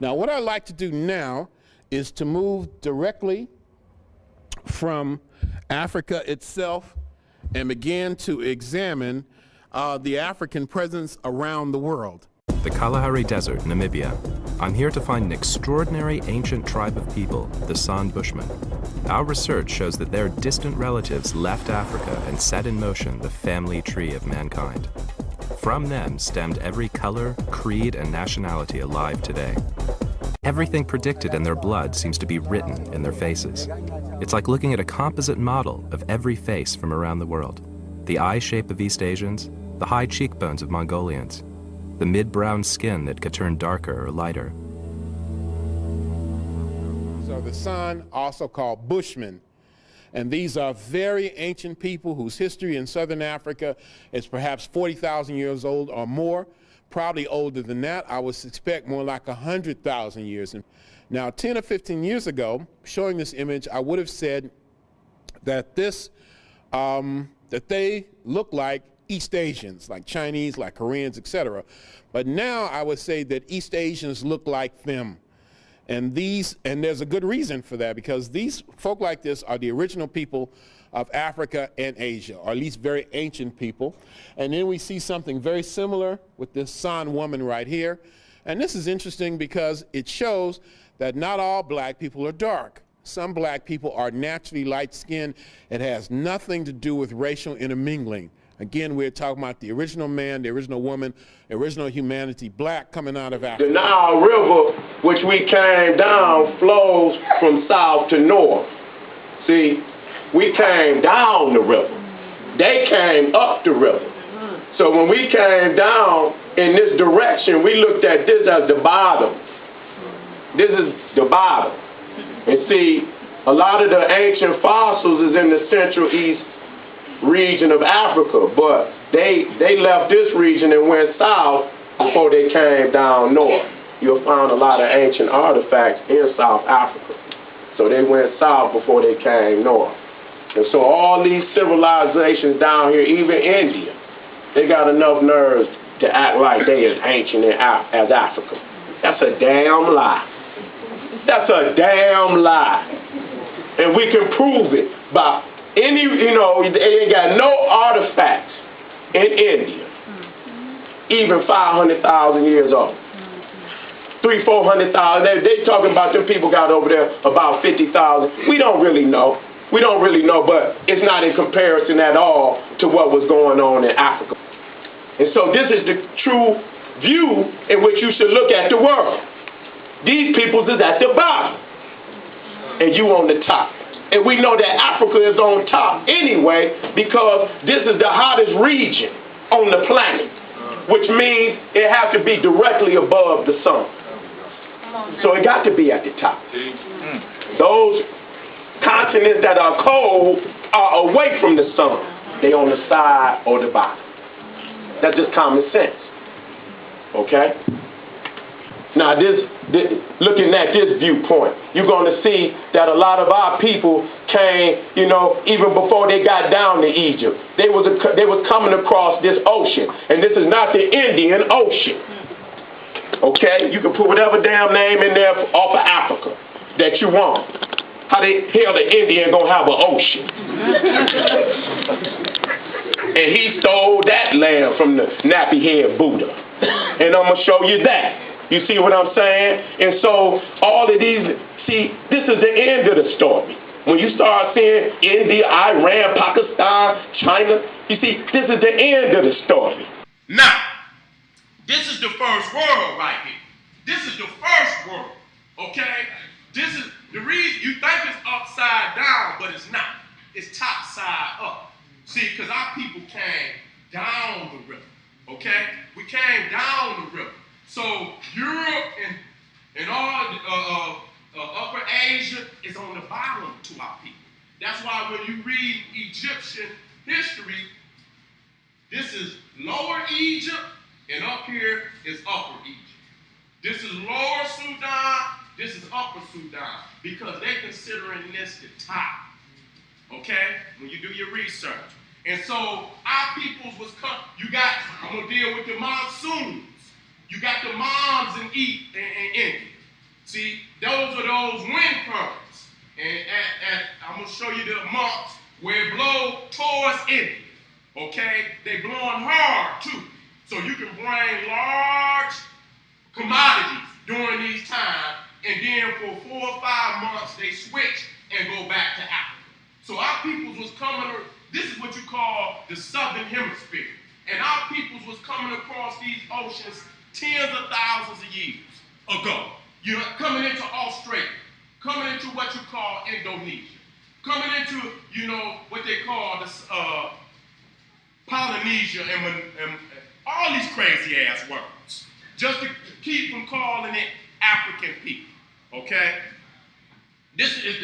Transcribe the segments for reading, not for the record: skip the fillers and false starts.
Now, what I'd like to do now is to move directly from Africa itself and begin to examine the African presence around the world. The Kalahari Desert, Namibia. I'm here to find an extraordinary ancient tribe of people, the San Bushmen. Our research shows that their distant relatives left Africa and set in motion the family tree of mankind. From them stemmed every color, creed, and nationality alive today. Everything predicted in their blood seems to be written in their faces. It's like looking at a composite model of every face from around the world. The eye shape of East Asians, the high cheekbones of Mongolians, the mid-brown skin that could turn darker or lighter. So the San, also called Bushmen, and these are very ancient people whose history in southern Africa is perhaps 40,000 years old or more, probably older than that. I would suspect more like 100,000 years. Now, 10 or 15 years ago, showing this image, I would have said that that they look like East Asians, like Chinese, like Koreans, etc. But now I would say that East Asians look like them. And there's a good reason for that, because these folk like this are the original people of Africa and Asia, or at least very ancient people. And then we see something very similar with this San woman right here. And this is interesting because it shows that not all black people are dark. Some black people are naturally light-skinned. It has nothing to do with racial intermingling. Again, we're talking about the original man, the original woman, the original humanity, black coming out of Africa. The Nile River, which we came down, flows from south to north. See, we came down the river. They came up the river. So when we came down in this direction, we looked at this as the bottom. This is the bottom. And see, a lot of the ancient fossils is in the Central East region of Africa, but they left this region and went south before they came down north. You'll find a lot of ancient artifacts in South Africa. So they went south before they came north. And so all these civilizations down here, even India, they got enough nerves to act like they as ancient as Africa. That's a damn lie. That's a damn lie. And we can prove it by any, they ain't got no artifacts in India, even 500,000 years old. 300,000-400,000. They talking about them people got over there about 50,000. We don't really know. We don't really know, but it's not in comparison at all to what was going on in Africa. And so this is the true view in which you should look at the world. These peoples is at the bottom, and you on the top. And we know that Africa is on top anyway, because this is the hottest region on the planet, which means it has to be directly above the sun. So it got to be at the top. Those continents that are cold are away from the sun. They on the side or the bottom. That's just common sense. Okay? Now, looking at this viewpoint, you're going to see that a lot of our people came, even before they got down to Egypt. They was coming across this ocean, and this is not the Indian Ocean. Okay? You can put whatever damn name in there off of Africa that you want. How the hell the Indian gonna have an ocean? And he stole that land from the nappy-head Buddha. And I'm gonna show you that. You see what I'm saying? And so all of these, see, this is the end of the story. When you start seeing India, Iran, Pakistan, China, you see, this is the end of the story. Now, this is the first world right here. This is the first world, okay? This is the reason you think it's upside down, but it's not. It's top side up. See, because our people came down the river, okay? We came down the river. So Europe and all Upper Asia is on the bottom to our people. That's why when you read Egyptian history, this is Lower Egypt, and up here is Upper Egypt. This is Lower Sudan, this is Upper Sudan, because they're considering this the top, okay, when you do your research. And so our peoples was I'm going to deal with the monsoons. You got the moms in India. See, those are those wind currents. And I'm going to show you the months where it blows towards India. Okay? They blowing hard too. So you can bring large commodities during these times, and then for 4 or 5 months they switch and go back to Africa. So our peoples was coming, this is what you call the southern hemisphere. And our peoples was coming across these oceans tens of thousands of years ago. You know, coming into Australia, coming into what you call Indonesia, coming into, you know, what they call the Polynesia and all these crazy ass words, just to keep from calling it African people. Okay, this is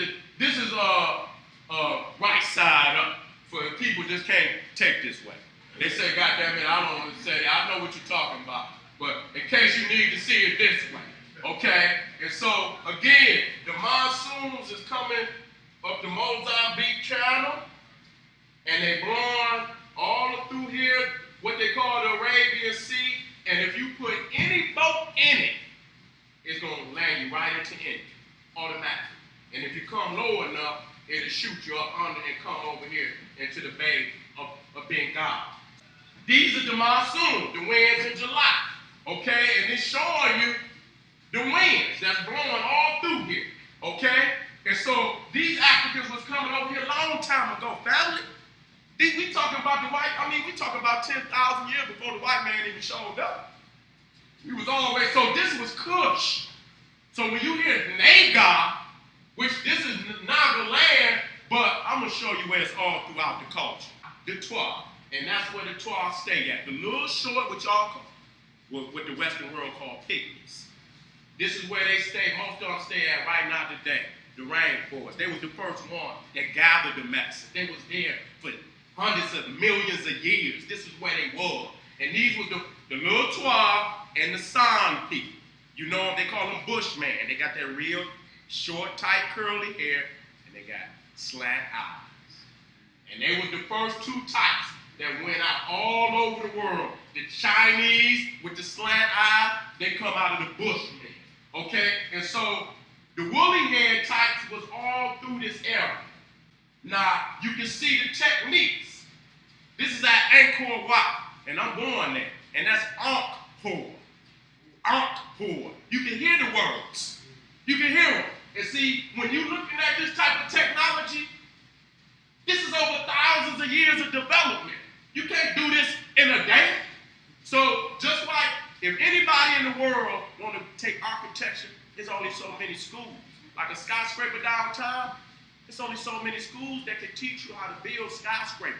right side up for people just can't take this way. They say, God damn it, I don't want to say it. I know what you're talking about, but in case you need to see it this way, okay? And so again, the monsoons is coming up the Mozambique Channel, and they blowing all through here, what they call the Arabian Sea, and if you put any boat in it, it's going to land you right into India, automatically. And if you come low enough, it'll shoot you up under and come over here into the Bay of Bengal. These are the monsoons, the winds in July, okay? And it's showing you the winds that's blowing all through here, okay? And so these Africans was coming over here a long time ago, family. We talking about we talking about 10,000 years before the white man even showed up. We was always, so this was Kush. So when you hear Naga, which this is Naga land, but I'm going to show you where it's all throughout the culture. The Twa, and that's where the Twa stay at. The little short, which y'all call, what the Western world call pygmies. This is where they stay, most of them stay at right now today, the rainforest. They was the first one that gathered the medicine. They was there for hundreds of millions of years. This is where they was. And these was the little Twa and the San people. You know, they call them Bushmen. They got that real short, tight, curly hair, and they got slant eyes. And they was the first two types that went out all over the world. The Chinese with the slant eye, they come out of the Bushmen. Okay? And so the woolly head types was all through this area. Now, you can see the techniques. This is at Angkor Wat, and I'm going there. And that's Angkor. Angkor. You can hear the words. You can hear them. And see, when you're looking at this type of technology, this is over thousands of years of development. You can't do this in a day. So just like if anybody in the world want to take architecture, there's only so many schools. Like a skyscraper downtown, there's only so many schools that can teach you how to build skyscrapers.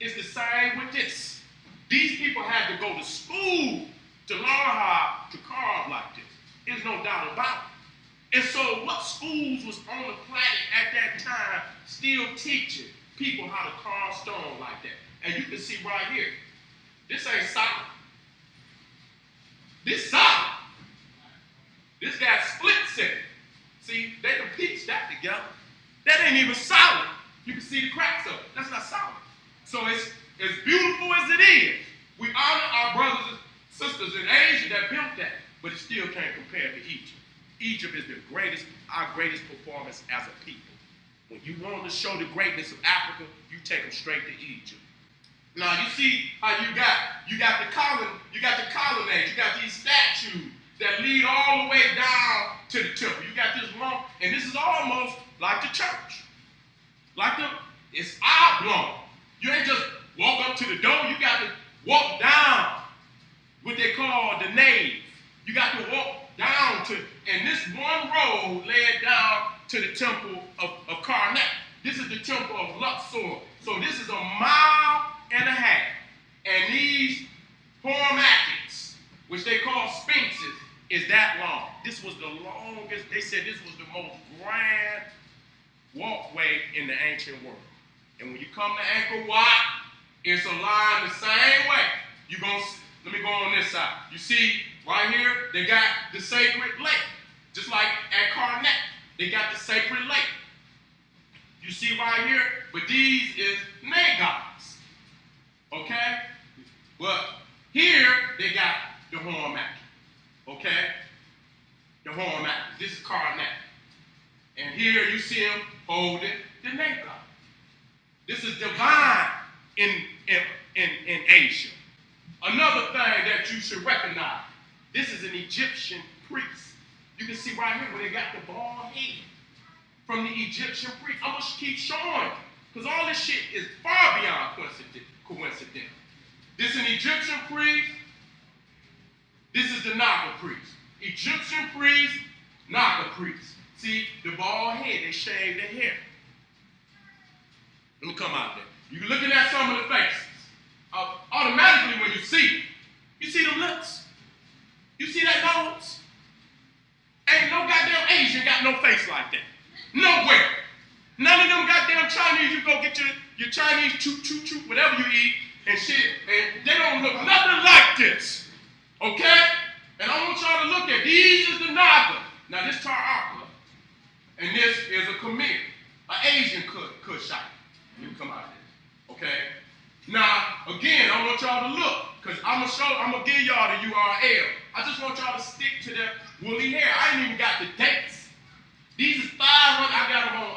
It's the same with this. These people had to go to school to learn how to carve like this. There's no doubt about it. And so what schools was on the planet at that time still teaching people how to carve stone like that? And you can see right here, this ain't solid. This solid. This got splits in it. See, they can piece that together. That ain't even solid. You can see the cracks of it. That's not solid. So it's as beautiful as it is. We honor our brothers and sisters in Asia that built that, but it still can't compare to Egypt. Egypt is our greatest performance as a people. When you want to show the greatness of Africa, you take them straight to Egypt. Now you see how you got the colonnade, you got these statues that lead all the way down to the temple. You got this long, and this is almost like the church. It's oblong. You ain't just walk up to the door, you got to walk down what they call the nave. You got to walk down to, and this one road led down to the temple of Karnak. This is the temple of Luxor. So this is 1.5 miles. And these hormatics, which they call sphinxes, is that long. This was the longest, they said this was the most grand walkway in the ancient world. And when you come to Angkor Wat, it's aligned the same way. Let me go on this side. You see, right here, they got the sacred lake. Just like at Karnak, they got the sacred lake. You see right here, but these is Nagas. Okay? But here, they got the hormati. Okay? The reform act. This is Karnak. And here you see him holding the Naga. This is divine in Asia. Another thing that you should recognize, this is an Egyptian priest. You can see right here where they got the bald head from the Egyptian priest. I'm going to keep showing you, because all this shit is far beyond coincidental. This is an Egyptian priest. This is the Naga priest. Egyptian priest, Naga priest. See, the bald head, they shaved their hair. It'll come out there. You're looking at some of the faces. Automatically when you see them lips. You see that nose? Ain't no goddamn Asian got no face like that. Nowhere. None of them goddamn Chinese, you go get your Chinese choot, whatever you eat, and shit, and they don't look nothing like this. Okay? And I want y'all to look at, these is the Naga. Now this Tar and this is a Khmer, an Asian Kushite. You come out there. Okay? Now, again, I want y'all to look, because I'm gonna give y'all the URL. I just want y'all to stick to that woolly hair. I ain't even got the dates. These is 500, I got them on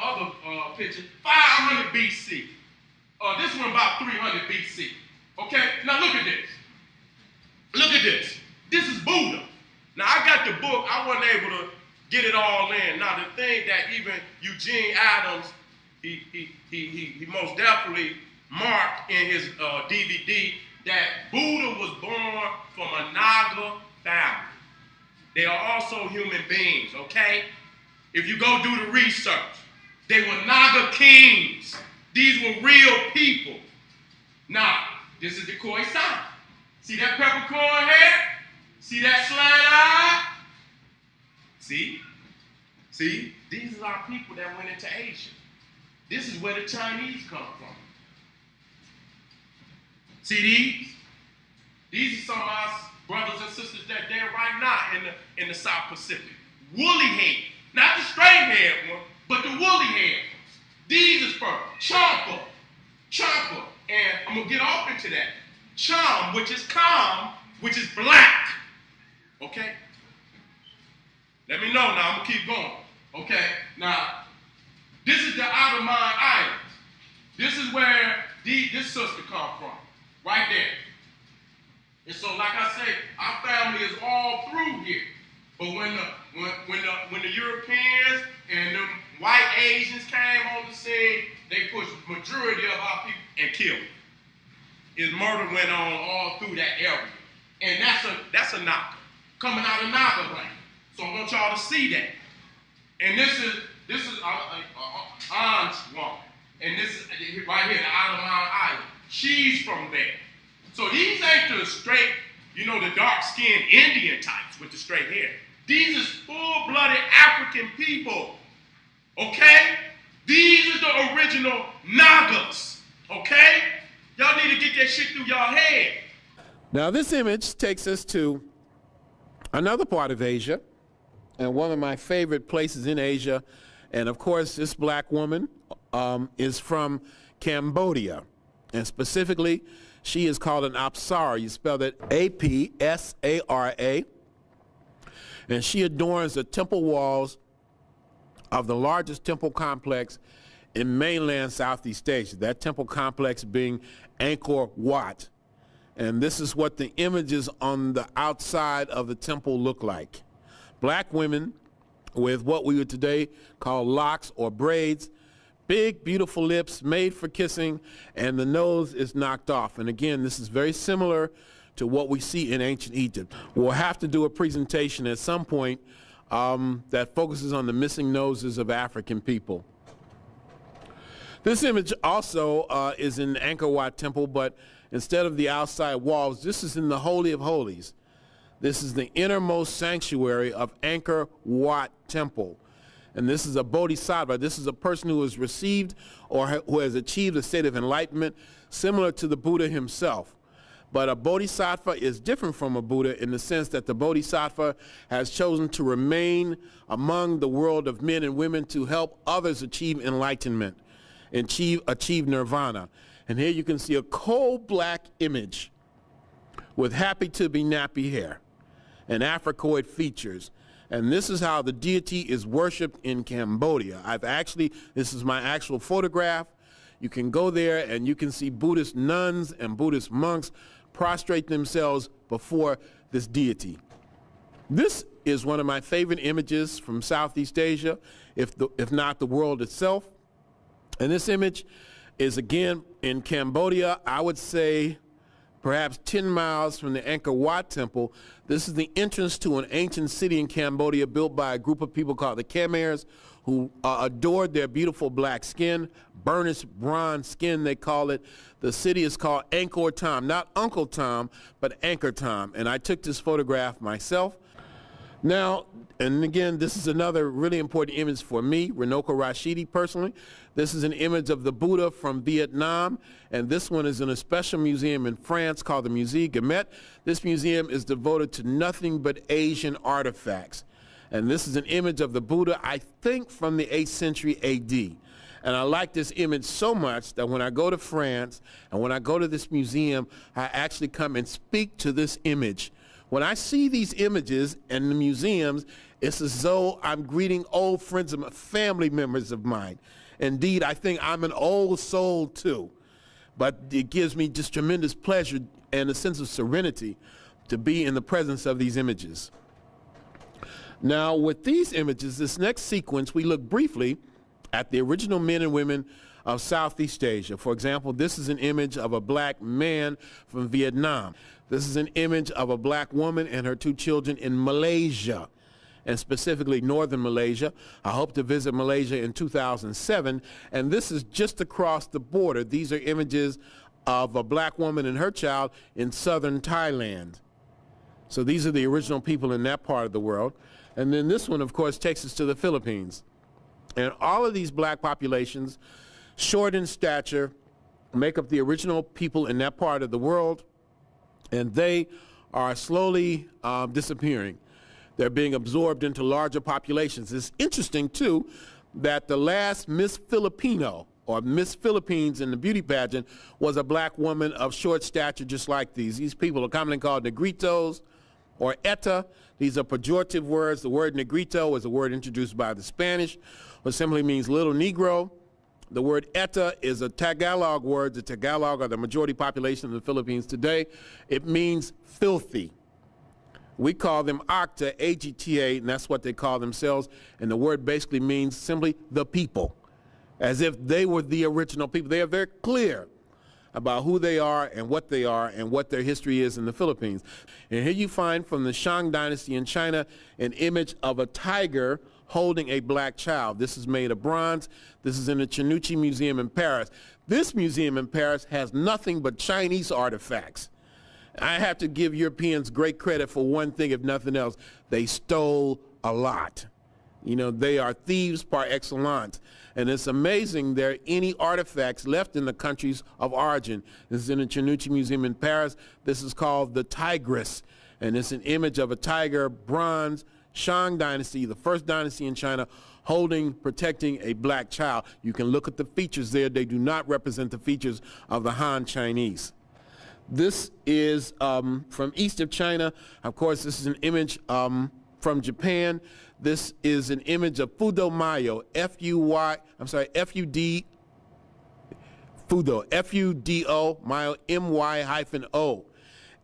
other pictures, 500 BC. This one about 300 BC. Okay, now look at this. Look at this. This is Buddha. Now I got the book, I wasn't able to get it all in. Now the thing that even Eugene Adams, he most definitely marked in his DVD that Buddha was born from a Naga family. They are also human beings, okay? If you go do the research, they were Naga kings. These were real people. Now, this is the Khoisan. See that peppercorn hair? See that slant eye? See? See? These are our people that went into Asia. This is where the Chinese come from. See these? These are some of our brothers and sisters that there right now in the South Pacific. Woolly hair. Not the straight haired one, but the woolly haired ones. These is for Champa. Champa. And I'm going to get off into that. Cham, which is calm, which is black. Okay? Let me know now. I'm going to keep going. Okay? Now, this is the Outer Mann Islands. This is where this sister come from. Right there. And so, like I say, our family is all through here. But when the Europeans and the white Asians came on the scene, they pushed the majority of our people and killed them. His murder went on all through that area. And that's a Naga. Coming out of Naga land. So I want y'all to see that. And this is Ann's woman. And this is right here, the Outer Mann Island. She's from there. So these ain't the straight, the dark-skinned Indian types with the straight hair. These is full-blooded African people. Okay? These are the original Nagas. Okay? Y'all need to get that shit through y'all head. Now this image takes us to another part of Asia, and one of my favorite places in Asia. And of course, this black woman is from Cambodia. And specifically, she is called an Apsara. You spell it A-P-S-A-R-A. And she adorns the temple walls of the largest temple complex in mainland Southeast Asia. That temple complex being Angkor Wat. And this is what the images on the outside of the temple look like. Black women with what we would today call locks or braids, big, beautiful lips made for kissing, and the nose is knocked off. And again, this is very similar to what we see in ancient Egypt. We'll have to do a presentation at some point that focuses on the missing noses of African people. This image also is in Angkor Wat Temple, but instead of the outside walls, this is in the Holy of Holies. This is the innermost sanctuary of Angkor Wat Temple. And this is a bodhisattva. This is a person who has received or who has achieved a state of enlightenment similar to the Buddha himself. But a bodhisattva is different from a Buddha in the sense that the bodhisattva has chosen to remain among the world of men and women to help others achieve enlightenment and achieve nirvana. And here you can see a coal black image with happy to be nappy hair and Africoid features. And this is how the deity is worshipped in Cambodia. This is my actual photograph. You can go there and you can see Buddhist nuns and Buddhist monks prostrate themselves before this deity. This is one of my favorite images from Southeast Asia, if not the world itself. And this image is again in Cambodia, I would say perhaps 10 miles from the Angkor Wat Temple. This is the entrance to an ancient city in Cambodia built by a group of people called the Khmers, who adored their beautiful black skin, burnished bronze skin they call it. The city is called Angkor Thom, not Uncle Tom, but Angkor Thom. And I took this photograph myself. Now, and again, this is another really important image for me, Renoko Rashidi personally. This is an image of the Buddha from Vietnam, and this one is in a special museum in France called the Musée Guémet. This museum is devoted to nothing but Asian artifacts. And this is an image of the Buddha, I think from the 8th century AD. And I like this image so much that when I go to France and when I go to this museum, I actually come and speak to this image. When I see these images in the museums, it's as though I'm greeting old friends and family members of mine. Indeed, I think I'm an old soul too. But it gives me just tremendous pleasure and a sense of serenity to be in the presence of these images. Now, with these images, this next sequence, we look briefly at the original men and women of Southeast Asia. For example, this is an image of a black man from Vietnam. This is an image of a black woman and her 2 children in Malaysia, and specifically northern Malaysia. I hope to visit Malaysia in 2007, and this is just across the border. These are images of a black woman and her child in southern Thailand. So these are the original people in that part of the world. And then this one, of course, takes us to the Philippines. And all of these black populations, short in stature, make up the original people in that part of the world, and they are slowly disappearing. They're being absorbed into larger populations. It's interesting, too, that the last Miss Filipino, or Miss Philippines in the beauty pageant, was a black woman of short stature just like these. These people are commonly called negritos or eta. These are pejorative words. The word negrito is a word introduced by the Spanish, which simply means little Negro. The word eta is a Tagalog word. The Tagalog are the majority population of the Philippines today. It means filthy. We call them Acta, A-G-T-A, and that's what they call themselves. And the word basically means simply the people, as if they were the original people. They are very clear about who they are and what their history is in the Philippines. And here you find from the Shang dynasty in China an image of a tiger holding a black child. This is made of bronze. This is in the Chinucci Museum in Paris. This museum in Paris has nothing but Chinese artifacts. I have to give Europeans great credit for one thing, if nothing else. They stole a lot. You know, they are thieves par excellence. And it's amazing there are any artifacts left in the countries of origin. This is in the Chinucci Museum in Paris. This is called the Tigress. And it's an image of a tiger, bronze, Shang dynasty, the first dynasty in China, protecting a black child. You can look at the features there. They do not represent the features of the Han Chinese. This is from east of China. Of course, this is an image from Japan. This is an image of Fudo Mayo, F-U-D-O, Mayo, M-Y-O.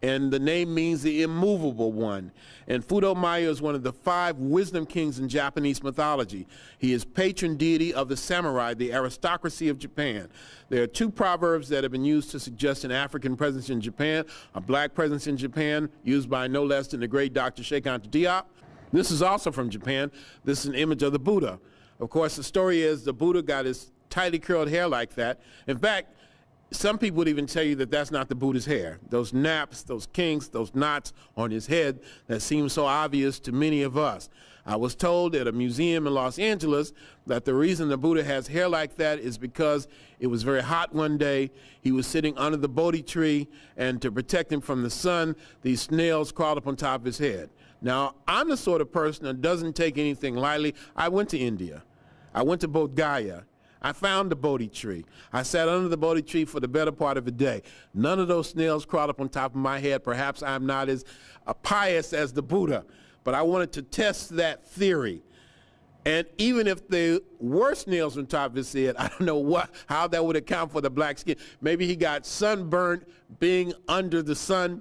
And the name means the immovable one. And Fudo Mayo is one of the 5 wisdom kings in Japanese mythology. He is patron deity of the samurai, the aristocracy of Japan. There are 2 proverbs that have been used to suggest an African presence in Japan, a black presence in Japan, used by no less than the great Dr. Sheikh Anta Diop. This is also from Japan. This is an image of the Buddha. Of course, the story is the Buddha got his tightly curled hair like that. In fact, some people would even tell you that that's not the Buddha's hair. Those naps, those kinks, those knots on his head that seem so obvious to many of us. I was told at a museum in Los Angeles that the reason the Buddha has hair like that is because it was very hot one day. He was sitting under the Bodhi tree, and to protect him from the sun, these snails crawled up on top of his head. Now, I'm the sort of person that doesn't take anything lightly. I went to India. I went to Bodh Gaya. I found the Bodhi tree. I sat under the Bodhi tree for the better part of a day. None of those snails crawled up on top of my head. Perhaps I'm not as pious as the Buddha, but I wanted to test that theory. And even if there were snails on top of his head, I don't know how that would account for the black skin. Maybe he got sunburnt being under the sun,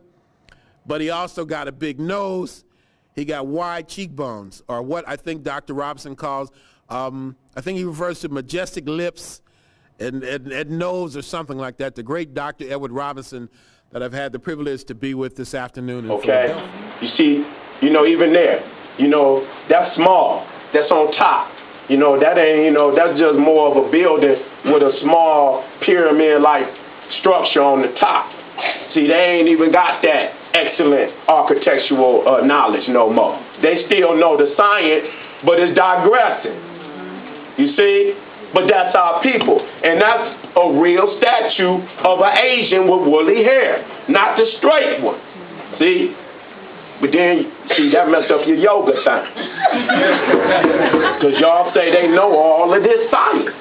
but he also got a big nose. He got wide cheekbones, or what I think Dr. Robinson calls, I think he refers to majestic lips and nose or something like that. The great Dr. Edward Robinson that I've had the privilege to be with this afternoon in Philadelphia. You see, even there, that's small. That's on top. That ain't, that's just more of a building with a small pyramid-like structure on the top. See, they ain't even got that excellent architectural knowledge no more. They still know the science, but it's digressing. You see? But that's our people. And that's a real statue of an Asian with woolly hair, not the straight one. See? But then, see, that messed up your yoga thing. Because y'all say they know all of this science.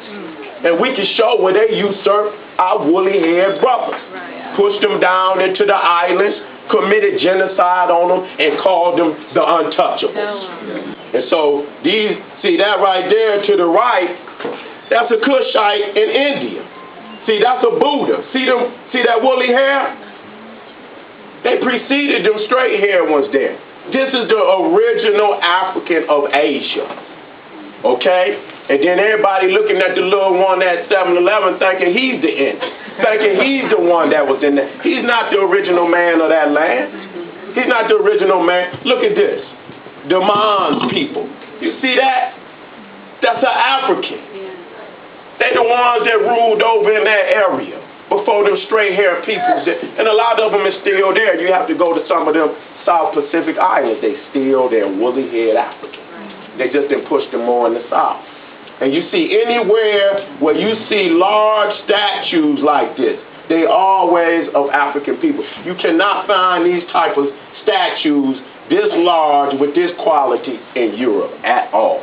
And we can show where they usurped our woolly-haired brothers. Pushed them down into the islands, committed genocide on them, and called them the untouchables. And so, see that right there to the right, that's a Kushite in India. See, that's a Buddha. See that woolly hair? They preceded them straight hair ones there. This is the original African of Asia. Okay? And then everybody looking at the little one at 7-Eleven thinking he's the Indian. Thinking he's the one that was in there. He's not the original man of that land. He's not the original man. Look at this. The Mann people. You see that? That's an African. They're the ones that ruled over in that area before them straight-haired peoples. And a lot of them is still there. You have to go to some of them South Pacific islands. They still they're woolly-haired African. They just didn't push them more in the South. And you see anywhere where you see large statues like this, they always of African people. You cannot find these type of statues this large with this quality in Europe at all.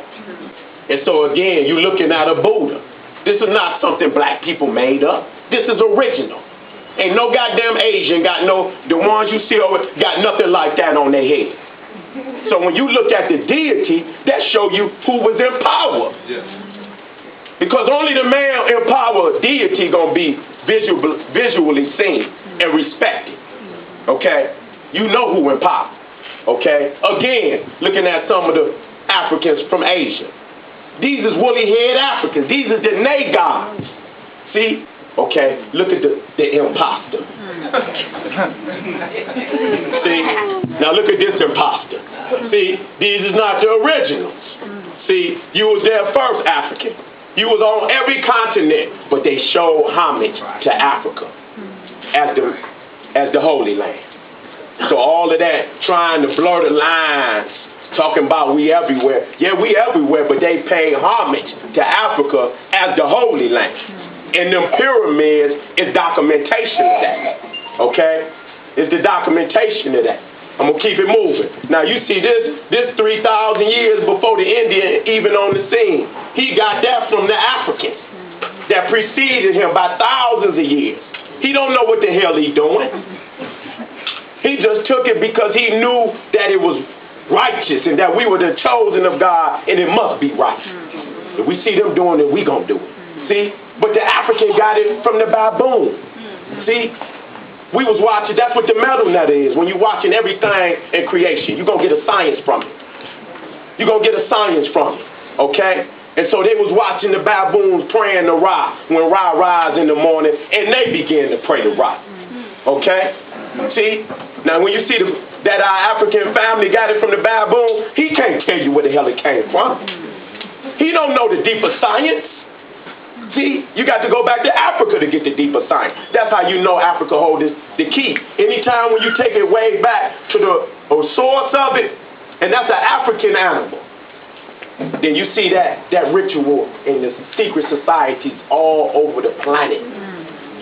And so again, you're looking at a Buddha. This is not something black people made up. This is original. Ain't no goddamn Asian the ones you see over, got nothing like that on their head. So when you look at the deity, that show you who was in power. Because only the man in power deity gonna be visually seen and respected. Okay? You know who in power. Okay? Again, looking at some of the Africans from Asia. These is woolly-haired Africans. These is the Naga. See? Okay, look at the imposter. See? Now look at this imposter. See? These is not the originals. See? You was their first African. You was on every continent, but they showed homage to Africa as the Holy Land. So all of that trying to blur the lines, talking about we everywhere. Yeah, we everywhere, but they pay homage to Africa as the Holy Land. And them pyramids is documentation of that. Okay? It's the documentation of that. I'm going to keep it moving. Now you see this 3,000 years before the Indian even on the scene. He got that from the Africans that preceded him by thousands of years. He don't know what the hell he's doing. He just took it because he knew that it was righteous and that we were the chosen of God and it must be right. If we see them doing it, we gonna do it. See? But the African got it from the baboon. See? We was watching, that's what the metal net is. When you're watching everything in creation, you're gonna get a science from it. You're gonna get a science from it. Okay? And so they was watching the baboons praying to Ra when Ra rise in the morning and they began to pray to Ra. Okay? See? Now when you see that our African family got it from the baboon, he can't tell you where the hell it came from. He don't know the deeper science. See, you got to go back to Africa to get the deeper science. That's how you know Africa holds the key. Anytime when you take it way back to the source of it, and that's an African animal, then you see that ritual in the secret societies all over the planet.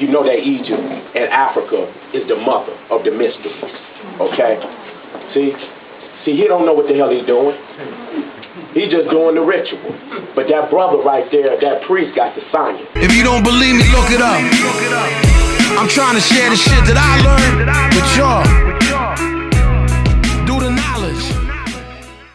You know that Egypt and Africa is the mother of the mysteries. Okay? See, he don't know what the hell he's doing. He's just doing the ritual. But that brother right there, that priest got the science. If you don't believe me, look it up. I'm trying to share the shit that I learned with y'all.